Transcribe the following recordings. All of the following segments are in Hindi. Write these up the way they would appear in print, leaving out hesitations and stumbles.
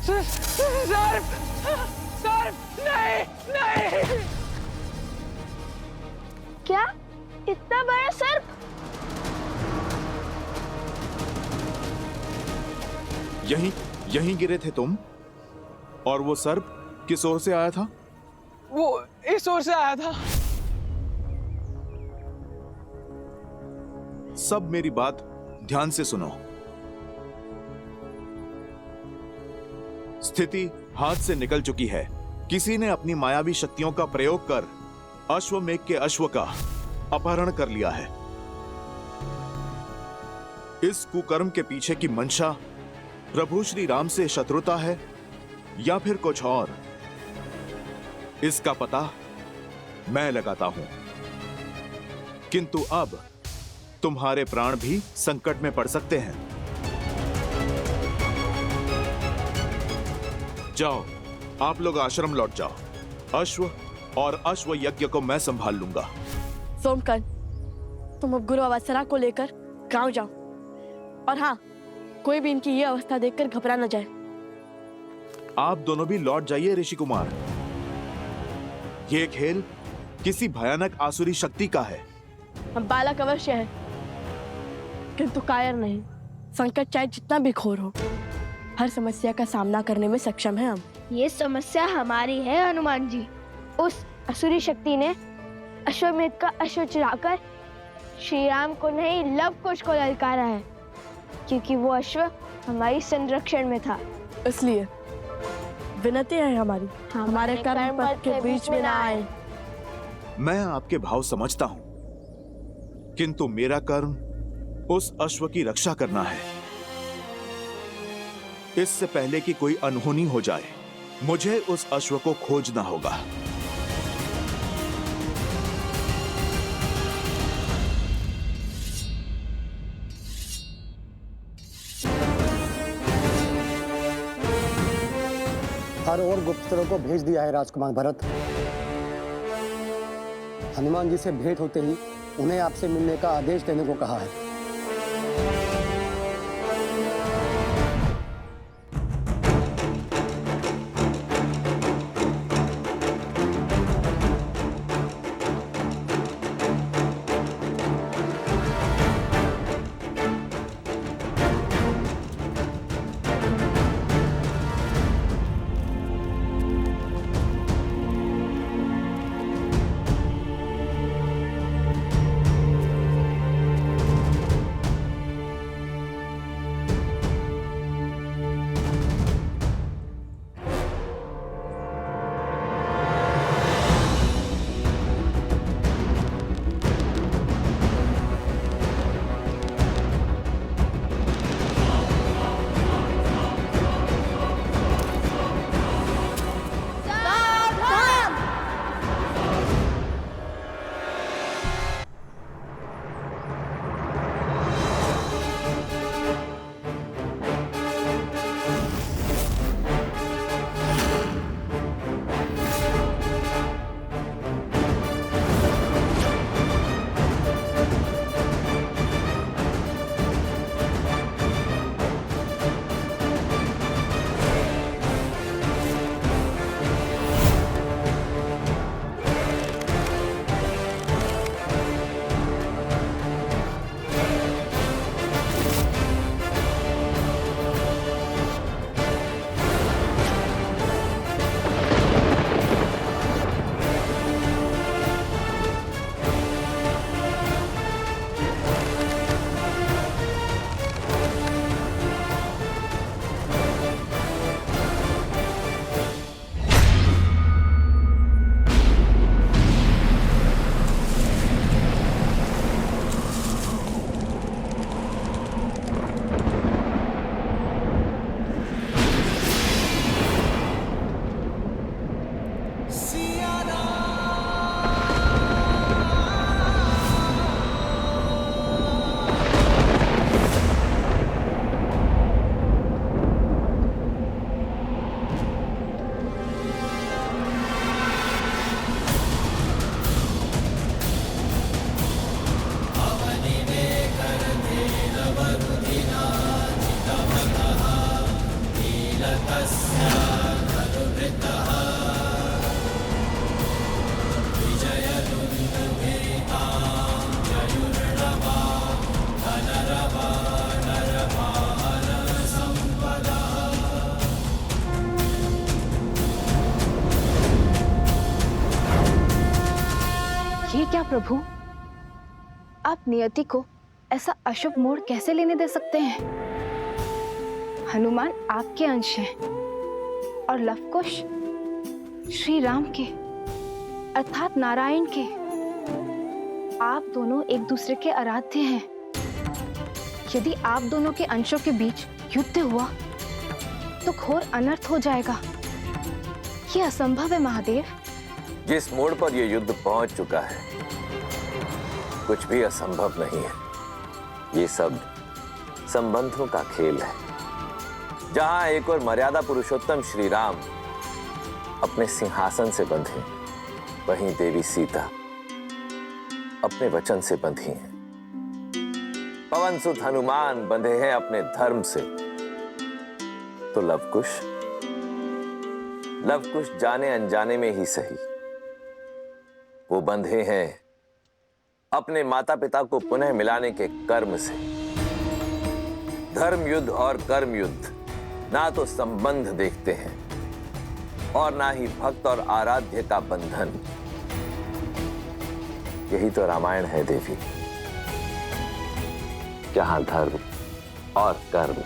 सर्प! सर्प! नहीं, नहीं! क्या? इतना बड़ा सर्प? यहीं गिरे थे तुम? और वो सर्प किस ओर से आया था? वो इस ओर से आया था। सब मेरी बात ध्यान से सुनो। स्थिति हाथ से निकल चुकी है। किसी ने अपनी मायावी शक्तियों का प्रयोग कर अश्वमेघ के अश्व का अपहरण कर लिया है। इस कुकर्म के पीछे की मंशा प्रभु श्री राम से शत्रुता है या फिर कुछ और, इसका पता मैं लगाता हूं। किंतु अब तुम्हारे प्राण भी संकट में पड़ सकते हैं। जाओ, आप लोग आश्रम लौट जाओ। अश्व और अश्व यज्ञ को मैं संभाल लूंगा। सोमकन, तुम अब गुरु अवसरा को लेकर गांव जाओ। और हाँ, कोई भी इनकी ये अवस्था देखकर घबरा न जाए। आप दोनों भी लौट जाइए ऋषि कुमार। ये खेल किसी भयानक आसुरी शक्ति का है। हम बालक अवश्य है, किंतु कायर नहीं। संकट चाहे जितना भी घोर हो, हर समस्या का सामना करने में सक्षम है हम। ये समस्या हमारी है हनुमान जी। उस असुरी शक्ति ने अश्वमेध का अश्व चुराकर श्री राम को नहीं, लव कुश को ललकारा है, क्योंकि वो अश्व हमारी संरक्षण में था। इसलिए विनती है हमारी, हमारे कर्म पथ के बीच में ना आए। मैं आपके भाव समझता हूं, किंतु मेरा कर्म उस अश्व की रक्षा करना है। इससे पहले कि कोई अनहोनी हो जाए, मुझे उस अश्व को खोजना होगा। हर और गुप्तचरों को भेज दिया है राजकुमार भरत। हनुमान जी से भेंट होते ही उन्हें आपसे मिलने का आदेश देने को कहा है। ये क्या प्रभु, आप नियति को ऐसा अशुभ मोड़ कैसे लेने दे सकते हैं? हनुमान आपके अंश हैं और लवकुश श्री राम के अर्थात नारायण के। आप दोनों एक दूसरे के आराध्य हैं। यदि आप दोनों के अंशों के बीच युद्ध हुआ तो घोर अनर्थ हो जाएगा। ये असंभव है महादेव। जिस मोड़ पर यह युद्ध पहुंच चुका है, कुछ भी असंभव नहीं है। ये सब संबंधों का खेल है। जहां एक और मर्यादा पुरुषोत्तम श्री राम अपने सिंहासन से बंधे, वहीं देवी सीता अपने वचन से बंधी हैं। पवन सुत हनुमान बंधे हैं अपने धर्म से, तो लवकुश जाने अनजाने में ही सही, वो बंधे हैं अपने माता पिता को पुनः मिलाने के कर्म से। धर्म युद्ध और कर्म युद्ध ना तो संबंध देखते हैं और ना ही भक्त और आराध्य का बंधन। यही तो रामायण है देवी, जहां धर्म और कर्म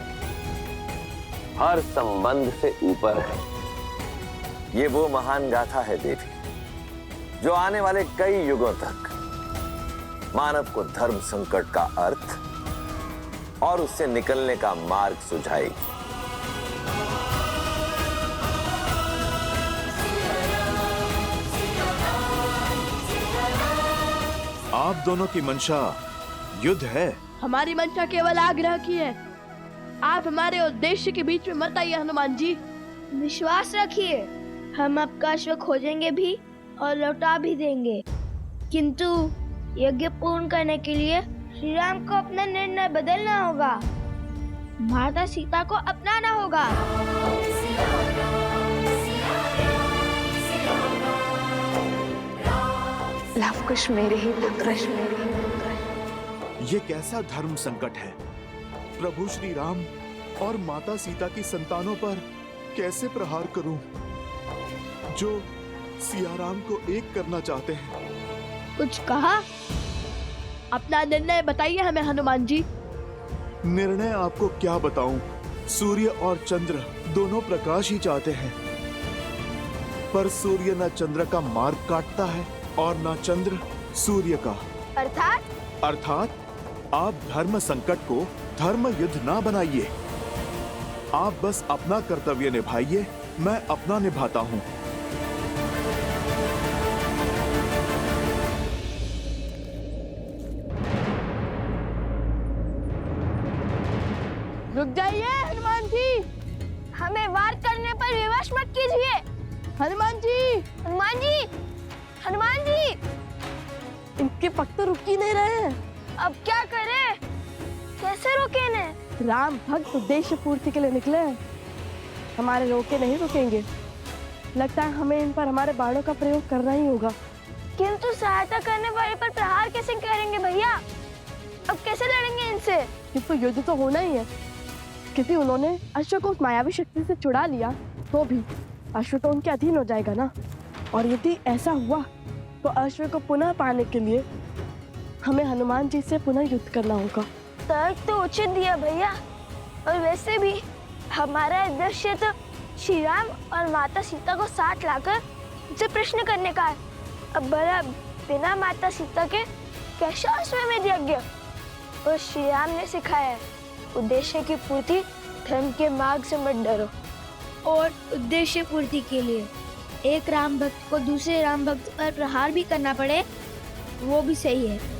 हर संबंध से ऊपर है। ये वो महान गाथा है देवी, जो आने वाले कई युगों तक मानव को धर्म संकट का अर्थ और उससे निकलने का मार्ग सुझाएगी। आप दोनों की मंशा युद्ध है। हमारी मंशा केवल आग्रह की है। आप हमारे उद्देश्य के बीच में मत आइए हनुमान जी। विश्वास रखिए, हम आपका अश्व खोजेंगे भी और लौटा भी देंगे, किंतु यज्ञ पूर्ण करने के लिए श्री राम को अपना निर्णय बदलना होगा। माता सीता को अपनाना होगा। लवकुश मेरे ही पुत्र। ये कैसा धर्म संकट है? प्रभु श्री राम और माता सीता की संतानों पर कैसे प्रहार करूं, जो सिया राम को एक करना चाहते हैं? कुछ कहा? अपना निर्णय बताइए हमें हनुमान जी। निर्णय आपको क्या बताऊं? सूर्य और चंद्र दोनों प्रकाश ही चाहते हैं, पर सूर्य न चंद्र का मार्ग काटता है और न चंद्र सूर्य का। अर्थात आप धर्म संकट को धर्म युद्ध ना बनाइए। आप बस अपना कर्तव्य निभाइए, मैं अपना निभाता हूं। रुक जाइए हनुमान जी। हमें वार करने पर विवश मत कीजिए। हनुमान जी, हनुमान जी, हनुमान जी, इनके पग तो रुक ही नहीं रहे हैं। अब क्या करें? कैसे रोके इन्हें? राम भक्त उद्देश्य पूर्ति के लिए निकले हैं, हमारे रोके नहीं रुकेंगे। लगता है हमें इन पर हमारे बाणों का प्रयोग करना ही होगा। किंतु सहायता करने वाले पर प्रहार कैसे करेंगे भैया? अब कैसे लड़ेंगे इनसे? किंतु युद्ध तो होना ही है, क्योंकि उन्होंने अश्व को उस मायावी शक्ति से छुड़ा लिया, तो भी अश्व तो उनके अधीन हो जाएगा ना। और यदि ऐसा हुआ तो अश्व को पुनः पाने के लिए हमें हनुमान जी से पुनः युद्ध करना होगा। तर्क तो उचित दिया भैया, और वैसे भी हमारा उद्देश्य तो श्री राम और माता सीता को साथ लाकर उनसे प्रश्न करने का है। अब भला बिना माता सीता के कैसा अश्वमेध यज्ञ? और श्री राम ने सिखाया है, उद्देश्य की पूर्ति धर्म के मार्ग से मत डरो। और उद्देश्य पूर्ति के लिए एक राम भक्त को दूसरे राम भक्त पर प्रहार भी करना पड़े, वो भी सही है।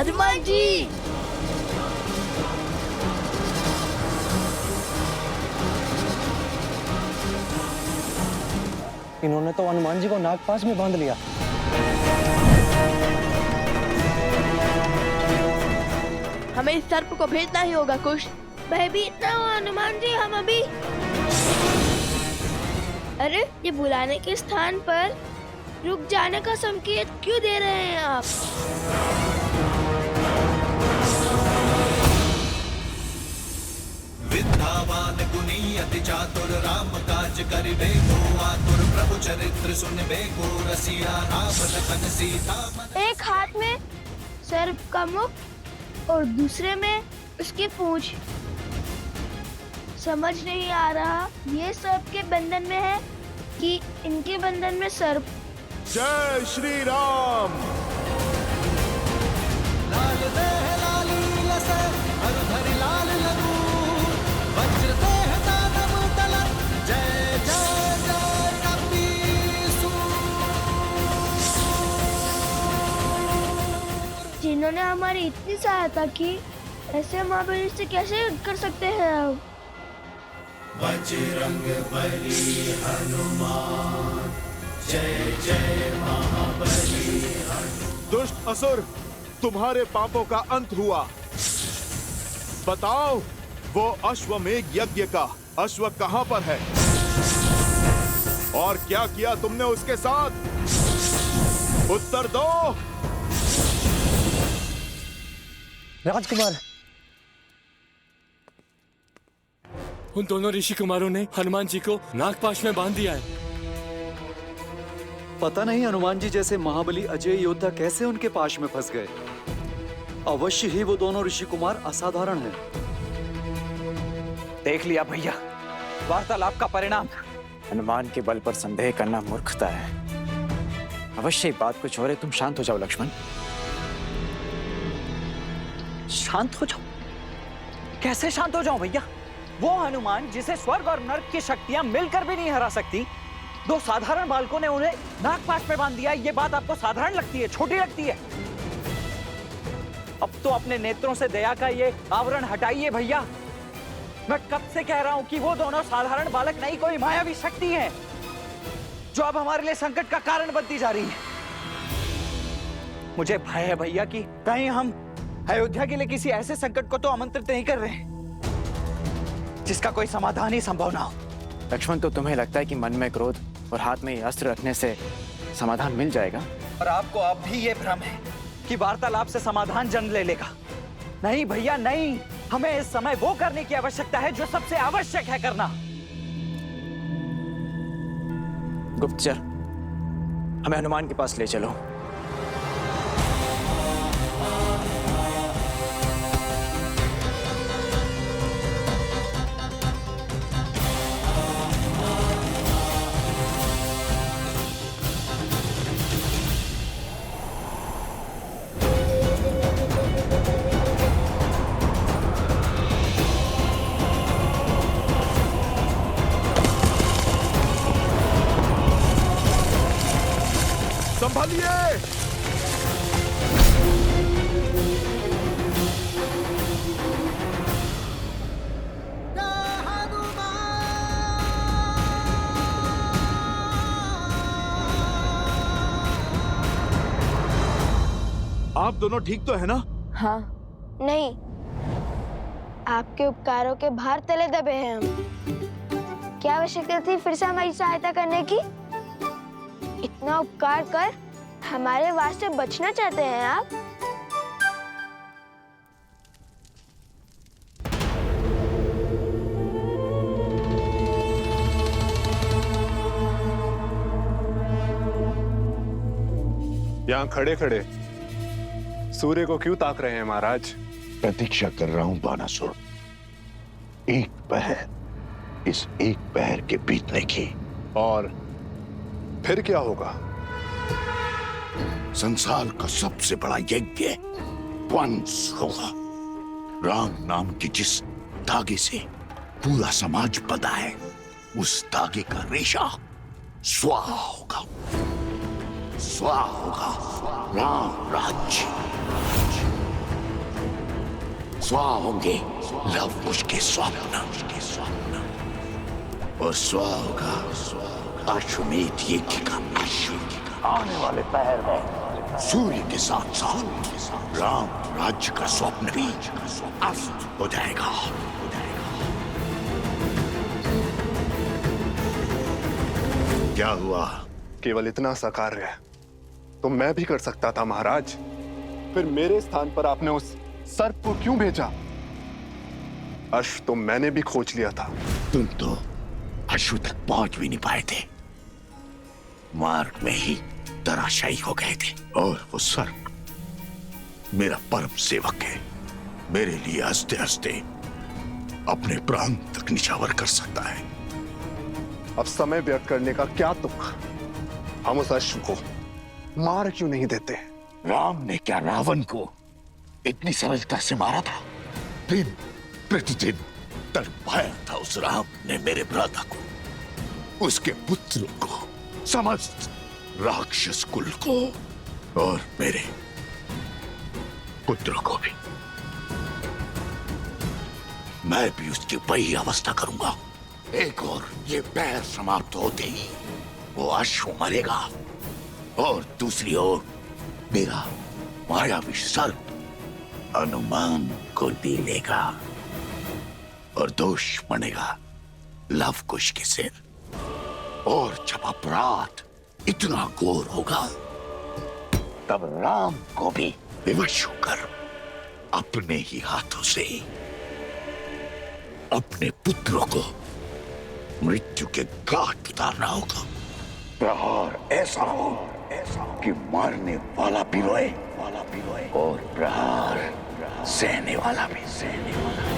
हनुमान जी। इन्होंने तो हनुमान जी को नागपाश में बांध लिया। हमें इस सर्प को भेजना ही होगा कुश। भयभीत ना हो हनुमान जी, हम अभी। अरे ये बुलाने के स्थान पर रुक जाने का संकेत क्यों दे रहे हैं आप? विद्यावान गुणी अति चातुर राम काज करिबे को आतुर प्रभु चरित्र सुनबे को रसिया राम लखन सीता मन। एक हाथ में सर्प का मुख और दूसरे में उसकी पूंछ। समझ नहीं आ रहा ये सर्प के बंधन में है कि इनके बंधन में सर्प। जय श्री राम। लाल देह लाली लसे हरधरि लाल लघु वज्र देह दानव तलन जय जय जय कपीसु। जिन्होंने हमारी इतनी सहायता की, ऐसे महाबली से कैसे युद्ध कर सकते हैं अब? बजरंग बली हनुमान जय जय महाबली। दुष्ट असुर, तुम्हारे पापों का अंत हुआ। बताओ, वो अश्वमेध यज्ञ का अश्व कहां पर है और क्या किया तुमने उसके साथ? उत्तर दो। राजकुमार, उन दोनों ऋषि कुमारों ने हनुमान जी को नागपाश में बांध दिया है। पता नहीं हनुमान जी जैसे महाबली अजय योद्धा कैसे उनके पाश में फंस गए। अवश्य ही वो दोनों ऋषि कुमार असाधारण हैं। देख लिया भैया, वार्तालाप का परिणाम। हनुमान के बल पर संदेह करना मूर्खता है। अवश्य बात कुछ और है। तुम शांत हो जाओ लक्ष्मण, शांत हो जाओ। कैसे शांत हो जाओ भैया? वो हनुमान जिसे स्वर्ग और नर्क की शक्तियां मिलकर भी नहीं हरा सकती, दो साधारण बालकों ने उन्हें नागपाश में बांध दिया। ये बात आपको साधारण लगती है, छोटी लगती है? अब तो अपने नेत्रों से दया का ये आवरण हटाइए भैया। मैं कब से कह रहा हूं कि वो दोनों साधारण बालक नहीं, कोई मायावी शक्ति है जो अब हमारे लिए संकट का कारण बनती जा रही है। मुझे भय है भैया कि कहीं हम अयोध्या के लिए किसी ऐसे संकट को तो आमंत्रित नहीं कर रहे जिसका कोई समाधान ही संभव ना हो। लक्ष्मण, तो तुम्हें लगता है कि मन में क्रोध और हाथ में अस्त्र रखने से समाधान मिल जाएगा? और आपको अब भी ये भ्रम है कि वार्तालाप से समाधान जन्म ले लेगा। नहीं भैया नहीं, हमें इस समय वो करने की आवश्यकता है जो सबसे आवश्यक है करना। गुप्तचर, हमें हनुमान के पास ले चलो। संभालिए। आप दोनों ठीक तो है ना? हाँ। नहीं, आपके उपकारों के भार तले दबे हैं हम। क्या आवश्यकता थी फिर से हमारी सहायता करने की? इतना उपकार कर हमारे वास्ते बचना चाहते हैं आप? यहाँ खड़े खड़े सूर्य को क्यों ताक रहे हैं महाराज? प्रतीक्षा कर रहा हूं बानासुर, एक पहर, इस एक पहर के बीतने की। और फिर क्या होगा? संसार का सबसे बड़ा यज्ञ वंश होगा। राम नाम की जिस धागे से पूरा समाज बंधा है, उस धागे का रेशा स्वाहा होगा। स्वाहा होगा राम राज्य। स्वा होंगे लव कुश के स्वप्न, और स्वा होगा अश्वमेध यज्ञ का अश्व। आने वाले पहर में सूर्य के साथ साथ राम राज्य का स्वप्न भी अस्त हो जाएगा। क्या हुआ? केवल इतना सा कार्य तो मैं भी कर सकता था महाराज। फिर मेरे स्थान पर आपने उस सर्प को क्यों भेजा? अश्व तो मैंने भी खोज लिया था। तुम तो अश्व तक पहुंच भी नहीं पाए थे, मार्ग में ही धराशायी हो गए थे। और वो सर्प मेरा परम सेवक है, मेरे लिए हंसते हंसते अपने प्राण तक निछावर कर सकता है। अब समय व्यर्थ करने का क्या तुक? हम उस अश्व को मार क्यों नहीं देते? राम ने क्या रावण को इतनी सरलता से मारा था? दिन प्रतिदिन तड़पाया था उस राम ने मेरे भ्राता को, उसके पुत्रों को, समस्त राक्षस कुल को, और मेरे पुत्रों को भी। मैं भी उसकी वही अवस्था करूंगा। एक और ये पैर समाप्त होते ही वो अश्व मरेगा, और दूसरी ओर मेरा मायावी सर्प हनुमान को दे लेगा, और दोष बनेगा लव कुश के सिर। और जब अपराध इतना घोर होगा, तब राम को भी विवश होकर अपने ही हाथों से अपने पुत्रों को मृत्यु के घाट उतारना होगा। प्रहार ऐसा हो कि मारने वाला भी रोए, और प्रहार सहने वाला भी सहने वाला।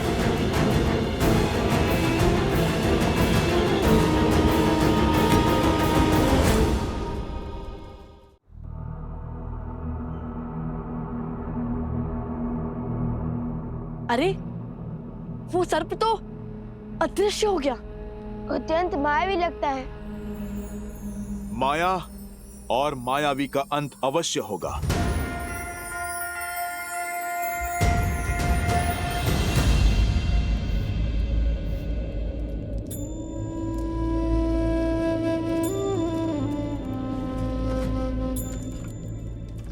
अरे वो सर्प तो अदृश्य हो गया। अत्यंत मायावी लगता है। माया और मायावी का अंत अवश्य होगा।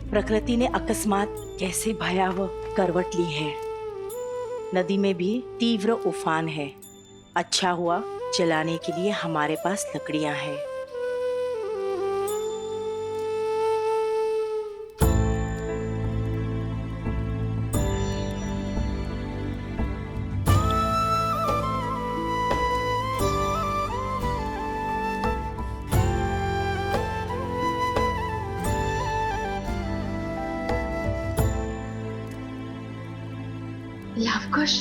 प्रकृति ने अकस्मात कैसे भयावह करवट ली है। नदी में भी तीव्र उफान है। अच्छा हुआ जलाने के लिए हमारे पास लकड़ियां हैं। लवकुश,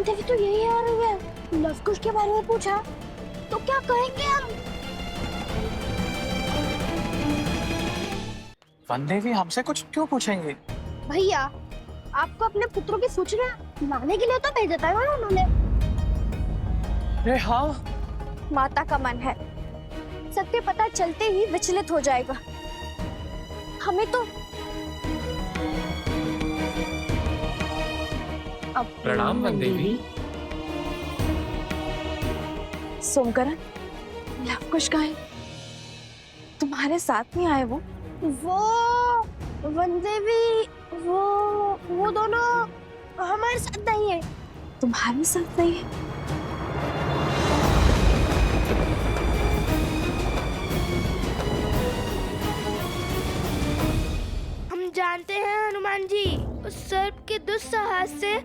देवी तो यही आ रही है। लवकुश के बारे में पूछा तो क्या कहेंगे हम? वन देवी हमसे कुछ क्यों पूछेंगे? भैया, आपको अपने पुत्रों की सूचना लाने के लिए तो भेजा था ना उन्होंने। अरे हाँ, माता का मन है, सत्य पता चलते ही विचलित हो जाएगा। हमें तो प्रणाम वन देवी। सोमकरण, लवकुश कहाँ है? तुम्हारे साथ नहीं आए वो? वन देवी, वो दोनों हमारे साथ नहीं है। तुम्हारे साथ नहीं है? हम जानते हैं हनुमान जी, उस सर्प के दुस्साहस से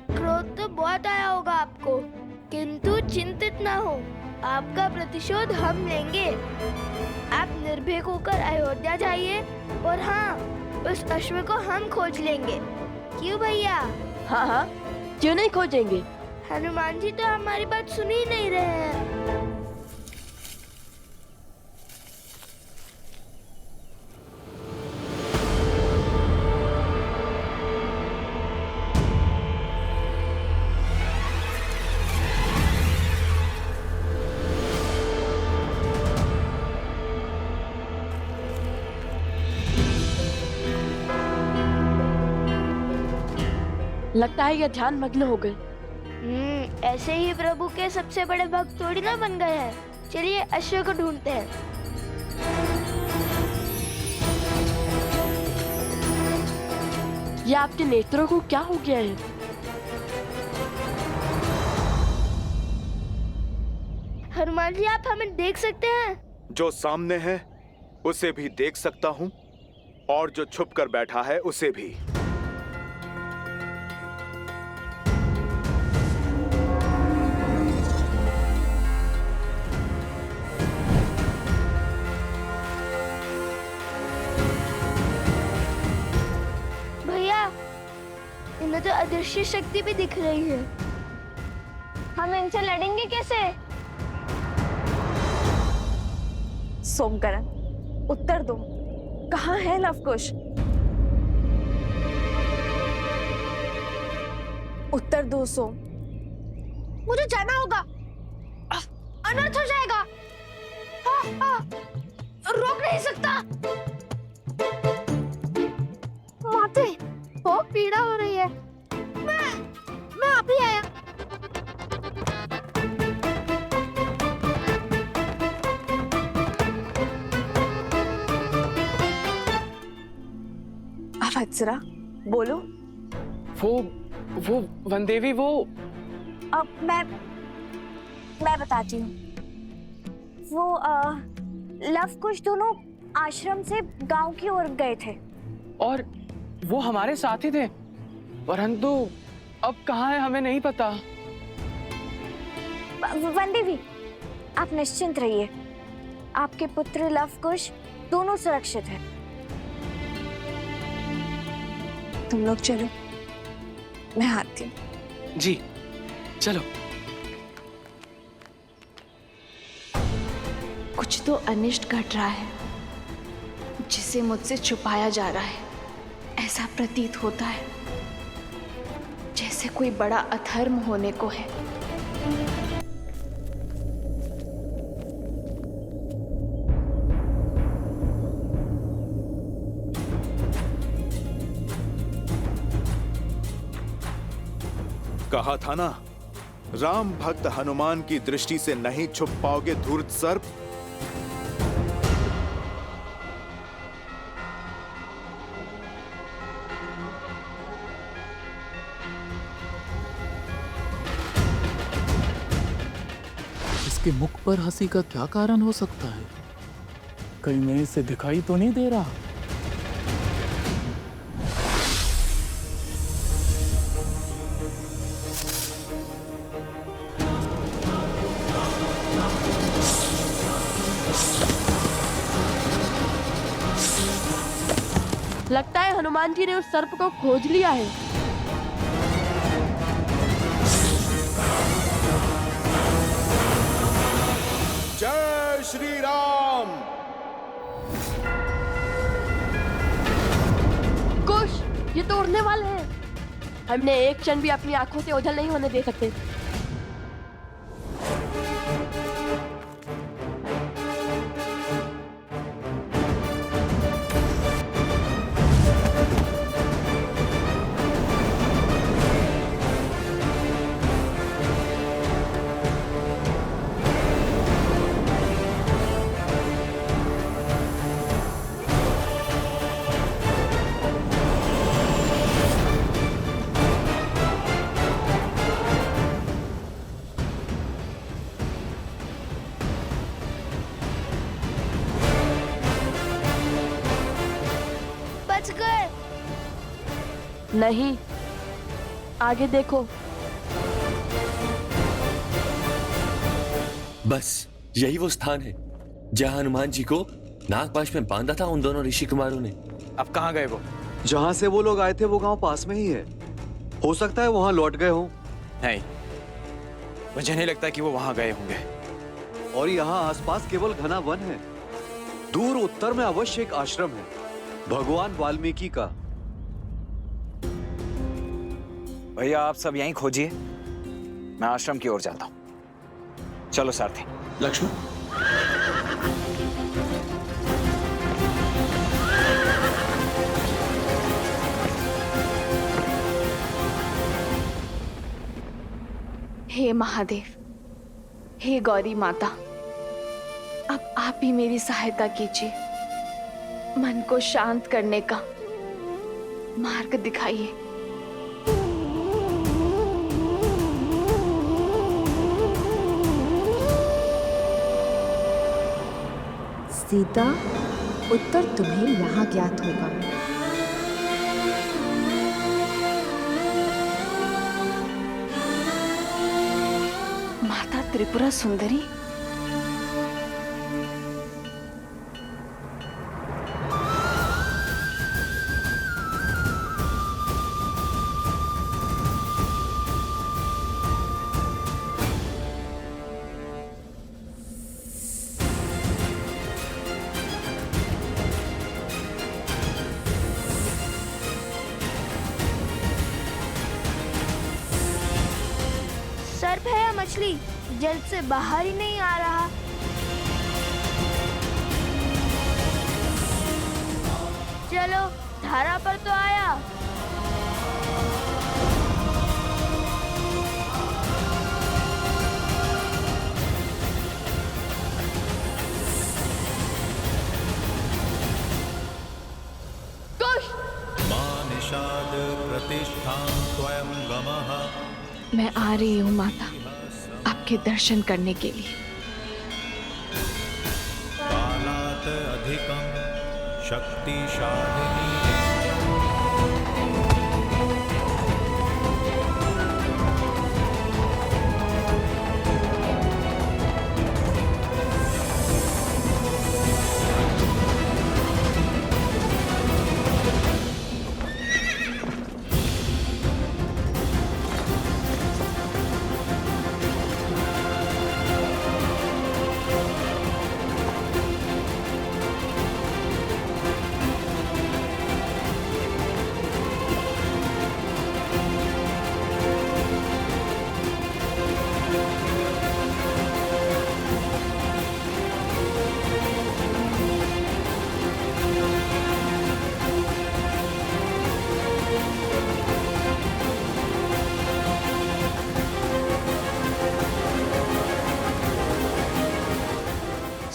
क्रोध तो बहुत आया होगा आपको, किंतु चिंतित ना हो, आपका प्रतिशोध हम लेंगे। आप निर्भीक होकर अयोध्या जाइए, और हाँ, उस अश्व को हम खोज लेंगे। क्यों भैया? हाँ हाँ, क्यों नहीं खोजेंगे? हनुमान जी तो हमारी बात सुन ही नहीं रहे हैं। लगता है ये ध्यान मग्न हो गए। ऐसे ही प्रभु के सबसे बड़े भक्त थोड़ी ना बन गए हैं। चलिए अश्व को ढूंढते हैं। ये आपके नेत्रों को क्या हो गया है? हनुमान जी, आप हमें देख सकते हैं? जो सामने है उसे भी देख सकता हूँ और जो छुप कर बैठा है उसे भी। भैया, इन्हें तो अदृश्य शक्ति भी दिख रही है। हम इनसे लड़ेंगे कैसे? सोमकरण, उत्तर दो, कहाँ है लवकुश? उत्तर दो सोम। मुझे जाना होगा, अनर्थ हो जाएगा। रोक नहीं सकता। माते, बहुत पीड़ा हो रही है। मैं अभी आया। वत्सरा, बोलो। वो वनदेवी, वो अब मैं बताती हूँ। वो लवकुश दोनों आश्रम से गांव की ओर गए थे और वो हमारे साथ ही थे, परंतु अब कहाँ है हमें नहीं पता। वनदेवी, आप निश्चिंत रहिए, आपके पुत्र लवकुश दोनों सुरक्षित हैं। तुम लोग चलो, मैं आती हूँ। जी चलो। कुछ तो अनिष्ट घट रहा है जिसे मुझसे छुपाया जा रहा है। ऐसा प्रतीत होता है जैसे कोई बड़ा अधर्म होने को है। कहा था ना, राम भक्त हनुमान की दृष्टि से नहीं छुप पाओगे धूर्त सर्प। इसके मुख पर हंसी का क्या कारण हो सकता है? कहीं मैं इसे दिखाई तो नहीं दे रहा? लगता है हनुमान जी ने उस सर्प को खोज लिया है। जय श्री राम। कुश, ये तो उड़ने वाले हैं। हमने एक क्षण भी अपनी आंखों से ओझल नहीं होने दे सकते। नहीं, आगे देखो। बस यही वो स्थान है जहां हनुमान जी को नागपाश में बांधा था उन दोनों ऋषि कुमारों ने। अब कहाँ गए वो? जहाँ से वो लोग आए थे वो गांव पास में ही है। हो सकता है वहां लौट गए हों। नहीं, मुझे नहीं लगता कि वो वहां गए होंगे। और यहाँ आसपास केवल घना वन है। दूर उत्तर में अवश्य एक आश्रम है, भगवान वाल्मीकि का। भैया, आप सब यहीं खोजिए, मैं आश्रम की ओर जाता हूं। चलो सारथी। लक्ष्मण, महादेव, हे गौरी माता, अब आप ही मेरी सहायता कीजिए। मन को शांत करने का मार्ग दिखाइए। सीता, उत्तर तुम्हें यहाँ ज्ञात होगा। माता त्रिपुरा सुंदरी, सर्प है या मछली, जल से बाहर ही नहीं आ रहा। चलो, धारा पर तो आया। मां निषाद प्रतिष्ठां त्वयं गमः। मैं आ रही हूँ माता, आपके दर्शन करने के लिए। कालात् अधिकं शक्तिशालिनी।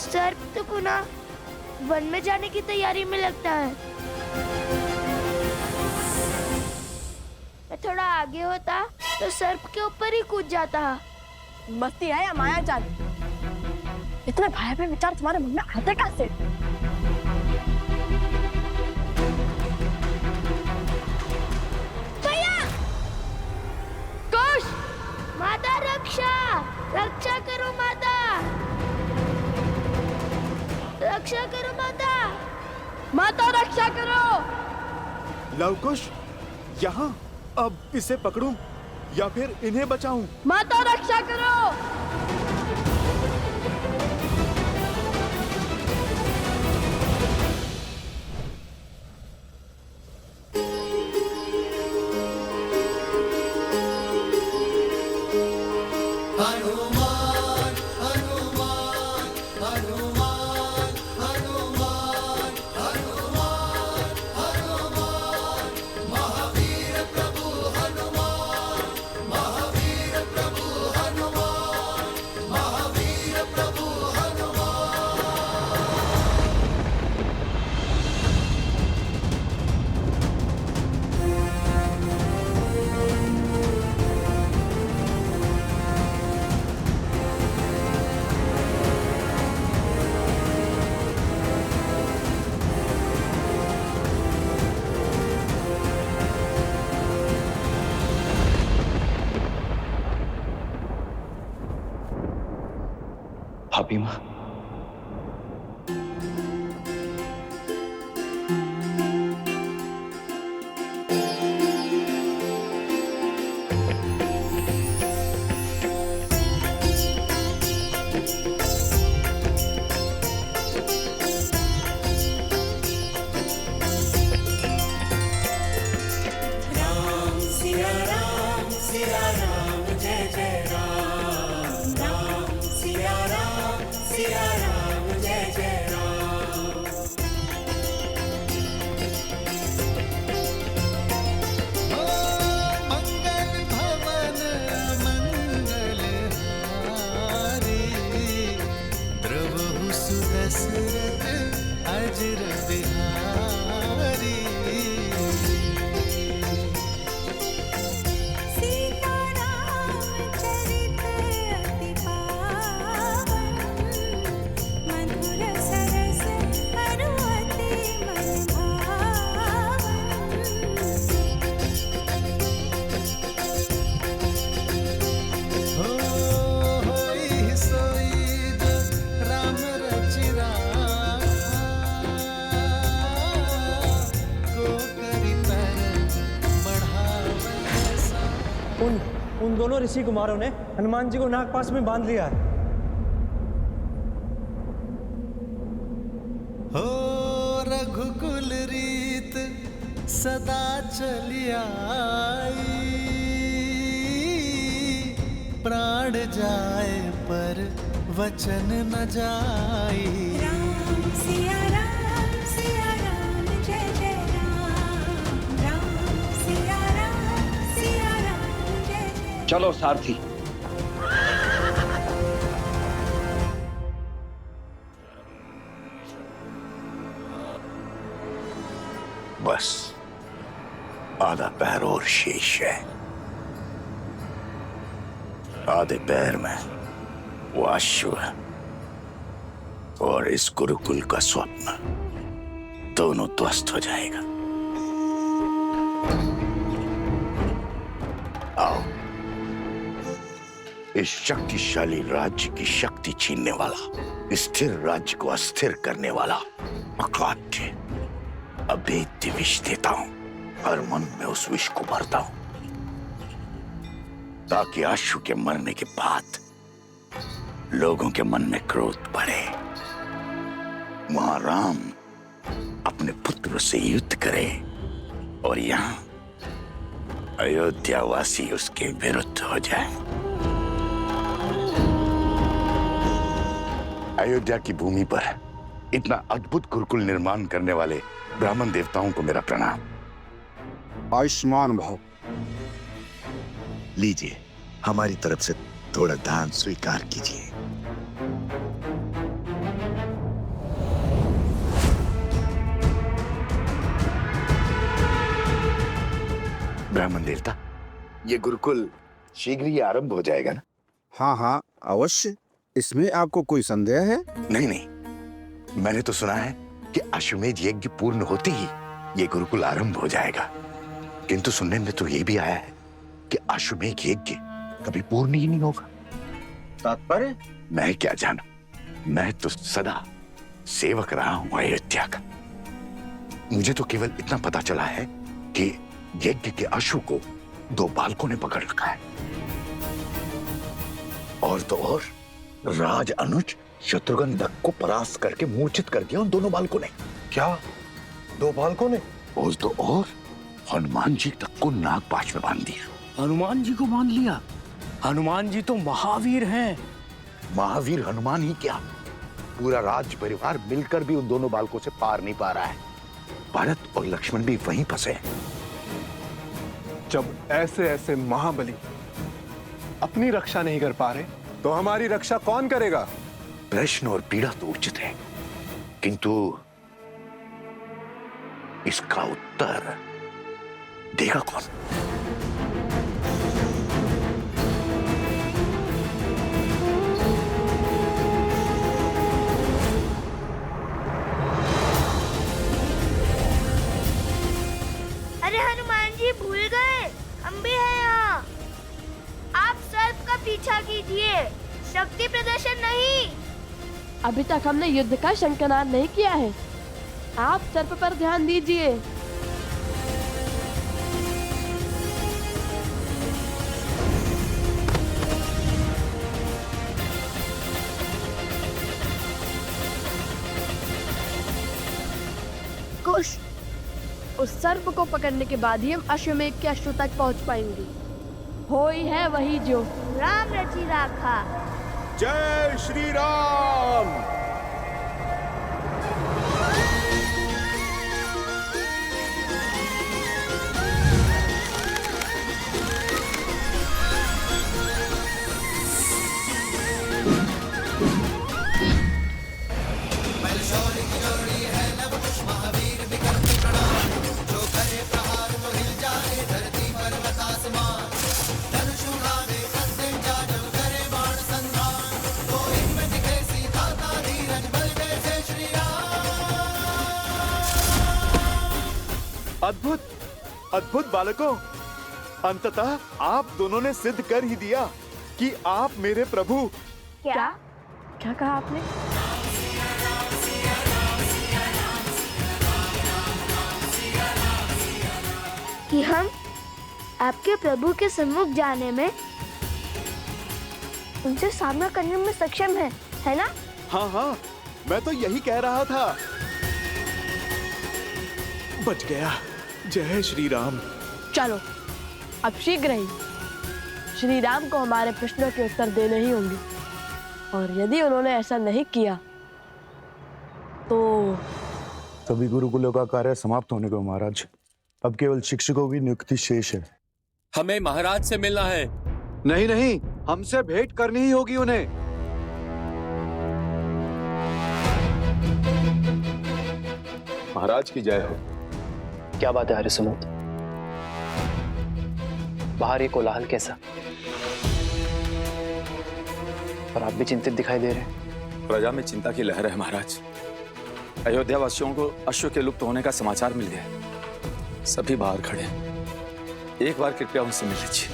सर्प तो पुनः वन में जाने की तैयारी में लगता है। मैं थोड़ा आगे होता तो सर्प के ऊपर ही कूद जाता। मस्ती है या माया जाल? इतने भयावह विचार तुम्हारे मन में आते कैसे? भैया! कुश! माता रक्षा! रक्षा करो माता! रक्षा करो माता! माता रक्षा करो! लवकुश, यहाँ अब इसे पकड़ूं या फिर इन्हें बचाऊं? माता रक्षा करो! हनुमान हनुमान हनुमान हनुमान हनुमान हनुमान महावीर प्रभु हनुमान महावीर प्रभु हनुमान महावीर प्रभु हनुमान। भाभी माँ, राम सिया राम जय जय राम। राम सिया दोनों ऋषि कुमारों ने हनुमान जी को नागपाश में बांध लिया है। हो रघुकुल रीत सदा चली आई, प्राण जाए पर वचन न जाई। राम सिया राम जय जय राम, राम सिया राम जय जय। चलो सारथी। बस आधा पैर और शेष है। आधे पैर में वो अश्व और इस गुरुकुल का स्वप्न दोनों ध्वस्त हो जाएगा। आओ, इस शक्तिशाली राज्य की शक्ति छीनने वाला, स्थिर राज्य को अस्थिर करने वाला अकाट्य अभेद्य विष देता हूं। हर मन में उस विष को भरता हूं ताकि अश्व के मरने के बाद लोगों के मन में क्रोध बढ़े, वहां राम अपने पुत्र से युद्ध करे और यहाँ अयोध्यावासी उसके विरुद्ध हो जाए। अयोध्या की भूमि पर इतना अद्भुत गुरुकुल निर्माण करने वाले ब्राह्मण देवताओं को मेरा प्रणाम। आयुष्मान भव। लीजिए, हमारी तरफ से थोड़ा दान स्वीकार कीजिए। ब्राह्मण देवता, ये गुरुकुल शीघ्र ही आरंभ हो जाएगा ना? हाँ हाँ अवश्य। इसमें आपको कोई संदेह है? नहीं नहीं, मैंने तो सुना है कि अश्वमेध यज्ञ पूर्ण होते ही ये गुरुकुल आरंभ हो जाएगा, किंतु सुनने में तो ये भी आया है कि अश्वमेध यज्ञ कभी पूर्ण ही नहीं होगा। तात्पर्य? मैं क्या जानूं, मैं तो सदा सेवक रहा हूं अयोध्या का। मुझे तो केवल इतना पता चला है कि यज्ञ के अश्व को 2 बालकों ने पकड़ रखा है, और तो और राज अनुज शत्रुघ्न दत्त को परास्त करके मूर्छित कर दिया उन दोनों बालकों ने। क्या 2 बालकों ने? और तो और हनुमान जी तक को नागपाश में बांध दिया। हनुमान जी को बांध लिया? हनुमान जी तो महावीर हैं। महावीर हनुमान ही क्या, पूरा राज परिवार मिलकर भी उन दोनों बालकों से पार नहीं पा रहा है। भरत और लक्ष्मण भी वहीं फंसे हैं। जब ऐसे ऐसे महाबली अपनी रक्षा नहीं कर पा रहे, तो हमारी रक्षा कौन करेगा? प्रश्न और पीड़ा तो उचित है, किंतु इसका उत्तर देगा कौन? अरे हनुमान जी भूल गए, हम भी हैं यहाँ। आप सर्प का पीछा कीजिए, शक्ति प्रदर्शन नहीं। अभी तक हमने युद्ध का शंखनाद नहीं किया है, आप सर्प पर ध्यान दीजिए। कुश, उस सर्प को पकड़ने के बाद ही हम अश्वमेध के अश्व तक पहुंच पाएंगे। हो ही है वही जो राम रची राखा। जय श्री राम। अद्भुत अद्भुत बालकों, अंततः आप दोनों ने सिद्ध कर ही दिया कि आप मेरे प्रभु। क्या क्या कहा आपने? कि हम आपके प्रभु के सम्मुख जाने में उनसे सामना करने में सक्षम है ना? हाँ हाँ, मैं तो यही कह रहा था। बच गया। जय श्री राम। चलो अब शीघ्र ही श्री राम को हमारे प्रश्नों के उत्तर देने ही होंगे, और यदि उन्होंने ऐसा नहीं किया तो सभी गुरुकुलों का कार्य समाप्त होने को महाराज। अब केवल शिक्षकों की नियुक्ति शेष है। हमें महाराज से मिलना है। नहीं नहीं, हमसे भेंट करनी ही होगी उन्हें। महाराज की जय हो। क्या बात है हरिसुमंत? बाहर ये कोलाहल कैसा? और आप भी चिंतित दिखाई दे रहे हैं। प्रजा में चिंता की लहर है महाराज। अयोध्या वासियों को अश्व के लुप्त होने का समाचार मिल गया। सभी बाहर खड़े हैं। एक बार कृपया उनसे मिल लीजिए।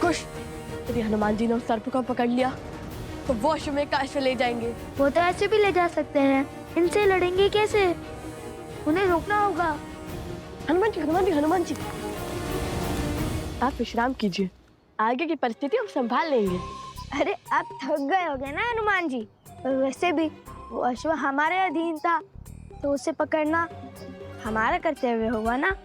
खुश, यदि हनुमान जी ने उस सर्प को पकड़ लिया तो वो अश्वमेध का अश्व ले जाएंगे। वो तो ऐसे भी ले जा सकते हैं। इनसे लड़ेंगे कैसे? उन्हें रोकना होगा। हनुमान जी, हनुमान जी, हनुमान जी, आप विश्राम कीजिए, आगे की परिस्थिति हम संभाल लेंगे। अरे आप थक गए होगे ना हनुमान जी। वैसे भी वो अश्व हमारे अधीन था, तो उसे पकड़ना हमारा कर्तव्य होगा ना।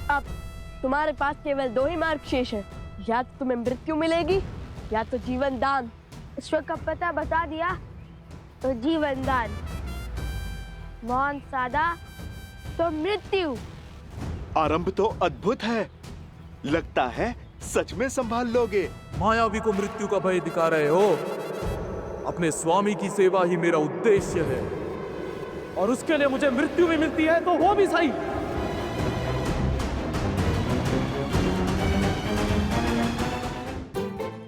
अब तुम्हारे पास केवल दो ही मार्ग शेष है, या तो तुम्हें मृत्यु मिलेगी या तो जीवन दान। ईश्वर का पता बता दिया तो जीवन दान, मौन साधा तो मृत्यु। आरंभ तो अद्भुत है, लगता है सच में संभाल लोगे। मायावी को मृत्यु का भय दिखा रहे हो। अपने स्वामी की सेवा ही मेरा उद्देश्य है, और उसके लिए मुझे मृत्यु भी मिलती है तो वो भी सही।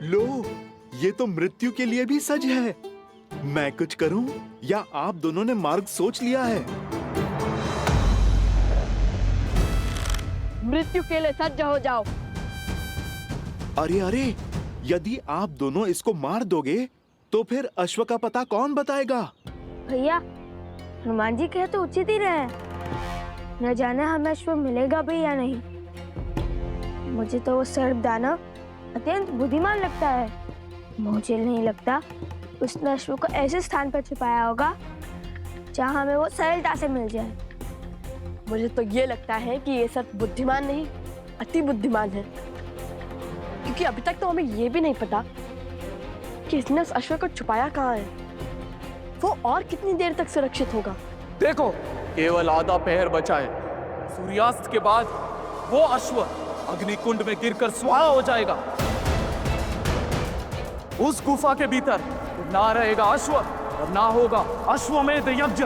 लो, ये तो मृत्यु के लिए भी सज है। मैं कुछ करूं या आप दोनों ने मार्ग सोच लिया है? मृत्यु के लिए सज्ज हो जाओ। अरे अरे, यदि आप दोनों इसको मार दोगे तो फिर अश्व का पता कौन बताएगा? भैया, हनुमान जी कहे तो उचित ही रहे। न जाने हमें अश्व मिलेगा भी या नहीं। मुझे तो वो सर्प दानव अत्यंत बुद्धिमान लगता है। मुझे नहीं लगता उसने अश्व को ऐसे स्थान पर छुपाया होगा जहां हमें वो सरलता से मिल जाए। मुझे तो ये लगता है कि ये सर्प बुद्धिमान नहीं, अति बुद्धिमान है, क्योंकि अभी तक तो हमें ये भी नहीं पता कि इसने उस अश्व को छुपाया कहाँ है। वो और कितनी देर तक सुरक्षित होगा? देखो, केवल आधा पहर बचा है। सूर्यास्त के बाद वो अश्व अग्निकुंड में गिरकर स्वाहा हो जाएगा। उस गुफा के भीतर ना रहेगा अश्व और ना होगा अश्वमेध यज्ञ।